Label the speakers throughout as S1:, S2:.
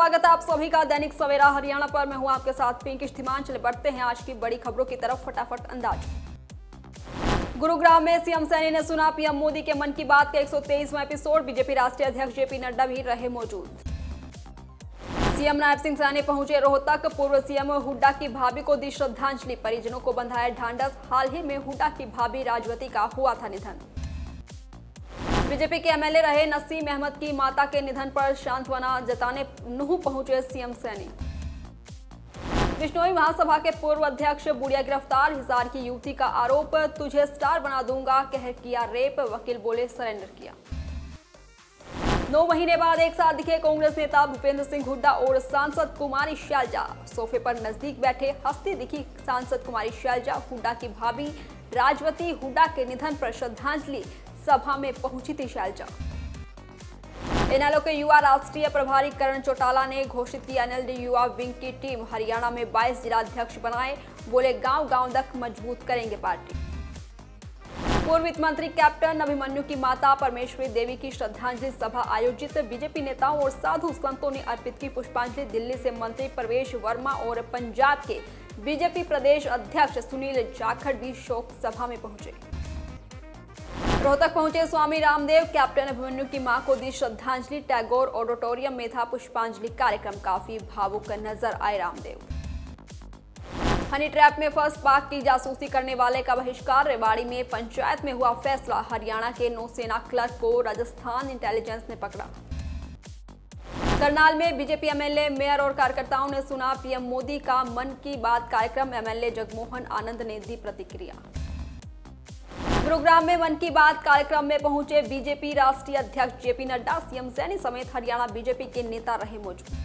S1: स्वागत है आप सभी का दैनिक सवेरा हरियाणा पर। मैं हूं आपके साथ पिंक इश्तिमान। चले बढ़ते हैं आज की बड़ी खबरों की तरफ फटाफट अंदाज। गुरुग्राम में सीएम सैनी ने सुना पीएम मोदी के मन की बात का 123वां एपिसोड। बीजेपी राष्ट्रीय अध्यक्ष जेपी नड्डा भी रहे मौजूद। सीएम नायब सिंह सैनी पहुंचे रोहतक। पूर्व सीएम हुड्डा की भाभी को दी श्रद्धांजलि। परिजनों को बंधाया ढांढस। हाल ही में हुड्डा की भाभी राजवती का हुआ था निधन। बीजेपी के एमएलए रहे नसीम अहमद की माता के निधन पर सांत्वना जताने नूंह पहुंचे सीएम सैनी। बिश्नोई महासभा के पूर्व अध्यक्ष बुढ़िया गिरफ्तार। हिसार की युवती का आरोप, तुझे स्टार बना दूंगा कह किया रेप। वकील बोले सरेंडर किया। 9 महीने बाद एक साथ दिखे कांग्रेस नेता भूपेंद्र सिंह हुड्डा और सांसद कुमारी शैलजा। सोफे पर नजदीक बैठे हंसती दिखी सांसद कुमारी शैलजा। हुड्डा की भाभी राजवती हुड्डा के निधन पर श्रद्धांजलि सभा में पहुंची थी शैलजा। इनेलो के युवा राष्ट्रीय प्रभारी करण चौटाला ने घोषित की एनएलडी युवा विंग की टीम। हरियाणा में 22 जिलाध्यक्ष बनाए। बोले गांव-गांव तक मजबूत करेंगे पार्टी। पूर्व वित्त मंत्री कैप्टन अभिमन्यु की माता परमेश्वरी देवी की श्रद्धांजलि सभा आयोजित। बीजेपी नेताओं और साधु संतों ने अर्पित की पुष्पांजलि। दिल्ली से मंत्री प्रवेश वर्मा और पंजाब के बीजेपी प्रदेश अध्यक्ष सुनील जाखड़ भी शोक सभा में पहुंचे। रोहतक पहुंचे स्वामी रामदेव। कैप्टन अभिमन्यु की मां को दी श्रद्धांजलि। टैगोर ऑडिटोरियम में था पुष्पांजलि कार्यक्रम। काफी भावुक नजर आए रामदेव। हनी ट्रैप में फंस पाक की जासूसी करने वाले का बहिष्कार। रेवाड़ी में पंचायत में हुआ फैसला। हरियाणा के नौसेना क्लर्क को राजस्थान इंटेलिजेंस ने पकड़ा। करनाल में बीजेपी एमएलए मेयर और कार्यकर्ताओं ने सुना पीएम मोदी का मन की बात कार्यक्रम। एमएलए जगमोहन आनंद ने दी प्रतिक्रिया। गुरुग्राम में मन की बात कार्यक्रम में पहुंचे बीजेपी राष्ट्रीय अध्यक्ष जेपी नड्डा। सीएम सैनी समेत हरियाणा बीजेपी के नेता रहे मौजूद।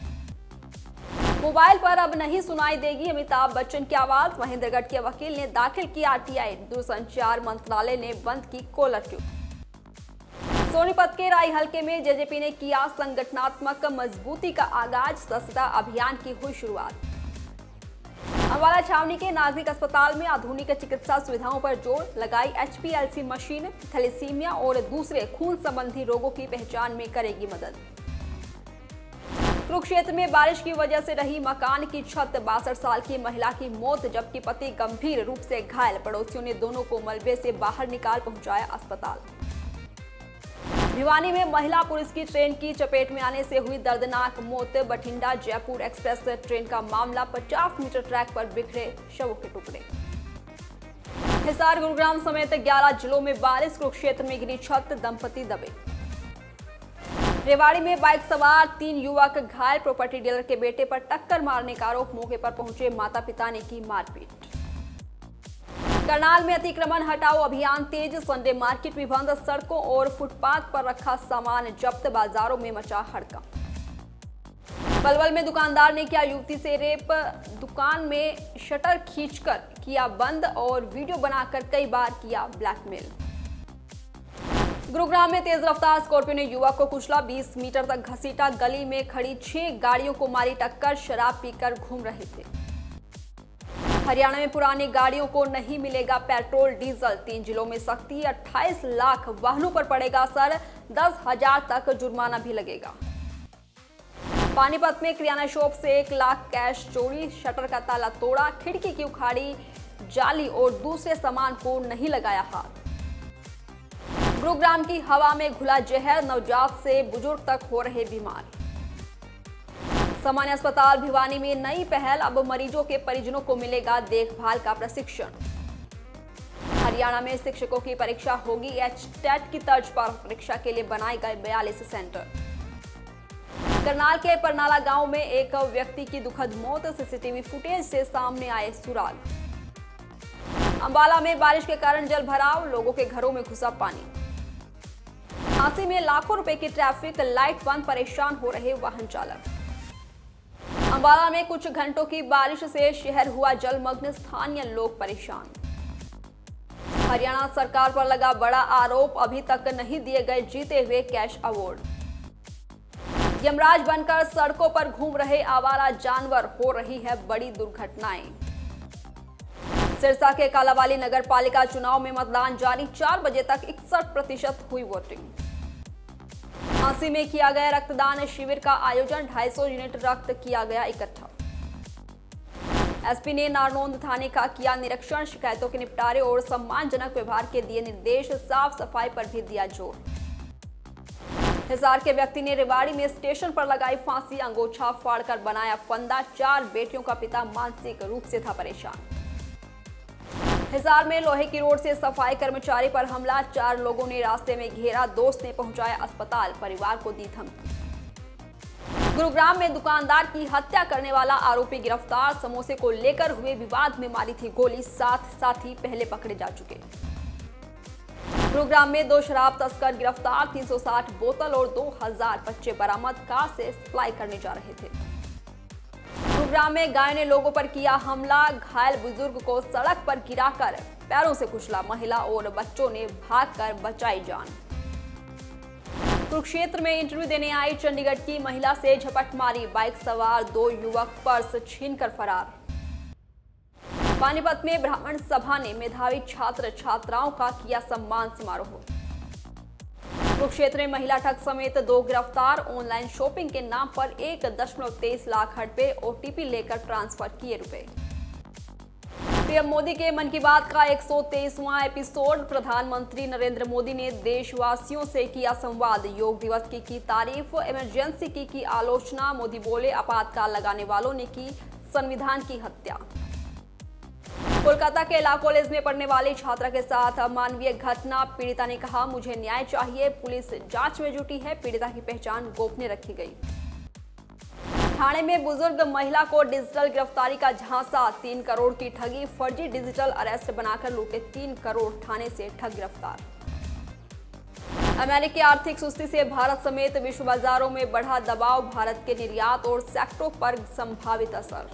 S1: मोबाइल पर अब नहीं सुनाई देगी अमिताभ बच्चन की आवाज। महेंद्रगढ़ के वकील ने दाखिल किया आरटीआई। दूरसंचार मंत्रालय ने बंद की कॉलर ट्यून। सोनीपत के राई हलके में जेजेपी ने किया संगठनात्मक मजबूती का आगाज। सदस्यता अभियान की हुई शुरुआत। अम्बाला छावनी के नागरिक अस्पताल में आधुनिक चिकित्सा सुविधाओं पर जोर। लगाई HPLC मशीन। थैलेसीमिया और दूसरे खून संबंधी रोगों की पहचान में करेगी मदद। कुरुक्षेत्र में बारिश की वजह से रही मकान की छत। 62 साल की महिला की मौत जबकि पति गंभीर रूप से घायल। पड़ोसियों ने दोनों को मलबे से बाहर निकाल पहुंचाया अस्पताल। भिवानी में महिला पुलिस की ट्रेन की चपेट में आने से हुई दर्दनाक मौत। बठिंडा जयपुर एक्सप्रेस ट्रेन का मामला। 50 मीटर ट्रैक पर बिखरे शवों के टुकड़े। हिसार गुरुग्राम समेत 11 जिलों में बारिश। कुरुक्षेत्र में गिरी छत। दंपति दबे। रेवाड़ी में बाइक सवार 3 युवक घायल। प्रॉपर्टी डीलर के बेटे पर टक्कर मारने का आरोप। मौके पर पहुंचे माता पिता ने की मारपीट। करनाल में अतिक्रमण हटाओ अभियान तेज। संडे मार्केट भी बंद। सड़कों और फुटपाथ पर रखा सामान जब्त। बाजारों में मचा हड़कंप। पलवल में दुकानदार ने किया युवती से रेप। दुकान में शटर खींचकर किया बंद और वीडियो बनाकर कई बार किया ब्लैकमेल। गुरुग्राम में तेज रफ्तार स्कॉर्पियो ने युवक को कुचला। 20 मीटर तक घसीटा। गली में खड़ी 6 गाड़ियों को मारी टक्कर। शराब पीकर घूम रहे थे। हरियाणा में पुरानी गाड़ियों को नहीं मिलेगा पेट्रोल डीजल। 3 जिलों में सख्ती। 28 लाख वाहनों पर पड़ेगा असर। 10,000 तक जुर्माना भी लगेगा। पानीपत में किराना शॉप से 1 लाख कैश चोरी। शटर का ताला तोड़ा। खिड़की की उखाड़ी जाली और दूसरे सामान को नहीं लगाया हाथ। गुरुग्राम की हवा में घुला जहर। नवजात से बुजुर्ग तक हो रहे बीमार। सामान्य अस्पताल भिवानी में नई पहल। अब मरीजों के परिजनों को मिलेगा देखभाल का प्रशिक्षण। हरियाणा में शिक्षकों की परीक्षा होगी HTET की तर्ज पर। परीक्षा के लिए बनाए गए 42 सेंटर। करनाल के परनाला गांव में एक व्यक्ति की दुखद मौत। सीसीटीवी फुटेज से सामने आए सुराग। अंबाला में बारिश के कारण जल भराव। लोगों के घरों में घुसा पानी। झांसी में लाखों रुपए की ट्रैफिक लाइट बंद। परेशान हो रहे वाहन चालक। अंबाला में कुछ घंटों की बारिश से शहर हुआ जलमग्न। स्थानीय लोग परेशान। हरियाणा सरकार पर लगा बड़ा आरोप। अभी तक नहीं दिए गए जीते हुए कैश अवार्ड। यमराज बनकर सड़कों पर घूम रहे आवारा जानवर। हो रही है बड़ी दुर्घटनाएं। सिरसा के कालावाली नगर पालिका चुनाव में मतदान जारी। 4 बजे तक 61% हुई वोटिंग। झांसी में किया गया रक्तदान शिविर का आयोजन, 250 यूनिट रक्त किया गया इकट्ठा। एसपी ने नारनौंद थाने का किया निरीक्षण, शिकायतों के निपटारे और सम्मानजनक व्यवहार के दिए निर्देश, साफ सफाई पर भी दिया जोर। हिसार के व्यक्ति ने रेवाड़ी में स्टेशन पर लगाई फांसी, अंगोछा फाड़कर बनाया फंदा, 4 बेटियों का पिता मानसिक रूप से था परेशान। हिसार में लोहे की रोड से सफाई कर्मचारी पर हमला, 4 लोगों ने रास्ते में घेरा, दोस्त ने पहुंचाया अस्पताल, परिवार को दी धमकी। गुरुग्राम में दुकानदार की हत्या करने वाला आरोपी गिरफ्तार, समोसे को लेकर हुए विवाद में मारी थी गोली, 7 साथी पहले पकड़े जा चुके। गुरुग्राम में 2 शराब तस्कर गिरफ्तार, 360 बोतल और 2000 बच्चे बरामद, कार से सप्लाई करने जा रहे थे। गुरुग्राम में गाय ने लोगों पर किया हमला, घायल बुजुर्ग को सड़क पर गिराकर पैरों से कुचला, महिला और बच्चों ने भागकर बचाई जान। कुरुक्षेत्र में इंटरव्यू देने आई चंडीगढ़ की महिला से झपट मारी, बाइक सवार 2 युवक पर्स छीनकर फरार। पानीपत में ब्राह्मण सभा ने मेधावी छात्र छात्राओं का किया सम्मान समारोह। कुरुक्षेत्र में महिला ठग समेत 2 गिरफ्तार, ऑनलाइन शॉपिंग के नाम पर 1.23 लाख हड़पे, ओटीपी लेकर ट्रांसफर किए रुपए। पीएम मोदी के मन की बात का 123वां एपिसोड, प्रधानमंत्री नरेंद्र मोदी ने देशवासियों से किया संवाद, योग दिवस की तारीफ, इमरजेंसी की आलोचना। मोदी बोले, आपातकाल लगाने वालों ने की संविधान की हत्या। कोलकाता के लॉ कॉलेज में पढ़ने वाली छात्रा के साथ अमानवीय घटना, पीड़िता ने कहा, मुझे न्याय चाहिए, पुलिस जांच में जुटी है, पीड़िता की पहचान गोपनीय रखी गई। ठाणे में बुजुर्ग महिला को डिजिटल गिरफ्तारी का झांसा, 3 करोड़ की ठगी, फर्जी डिजिटल अरेस्ट बनाकर लूटे 3 करोड़, ठाणे से ठग गिरफ्तार। अमेरिकी आर्थिक सुस्ती से भारत समेत विश्व बाजारों में बढ़ा दबाव, भारत के निर्यात और सेक्टरों पर संभावित असर।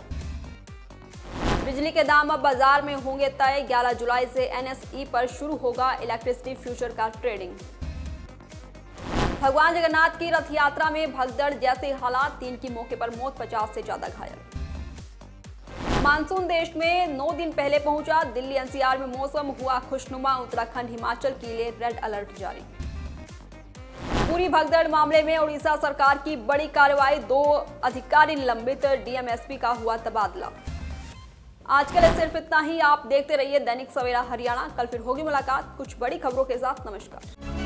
S1: बिजली के दाम अब बाजार में होंगे तय, 11 जुलाई से एनएसई पर शुरू होगा इलेक्ट्रिसिटी फ्यूचर का ट्रेडिंग। भगवान जगन्नाथ की रथ यात्रा में भगदड़ जैसे हालात, 3 की मौके पर मौत, 50 से ज्यादा घायल। मानसून देश में 9 दिन पहले पहुंचा, दिल्ली एनसीआर में मौसम हुआ खुशनुमा, उत्तराखंड हिमाचल के लिए रेड अलर्ट जारी। पूरी भगदड़ मामले में उड़ीसा सरकार की बड़ी कार्रवाई, 2 अधिकारी निलंबित, डीएम-एसपी का हुआ तबादला। आज के लिए सिर्फ इतना ही। आप देखते रहिए दैनिक सवेरा हरियाणा, कल फिर होगी मुलाकात कुछ बड़ी खबरों के साथ। नमस्कार।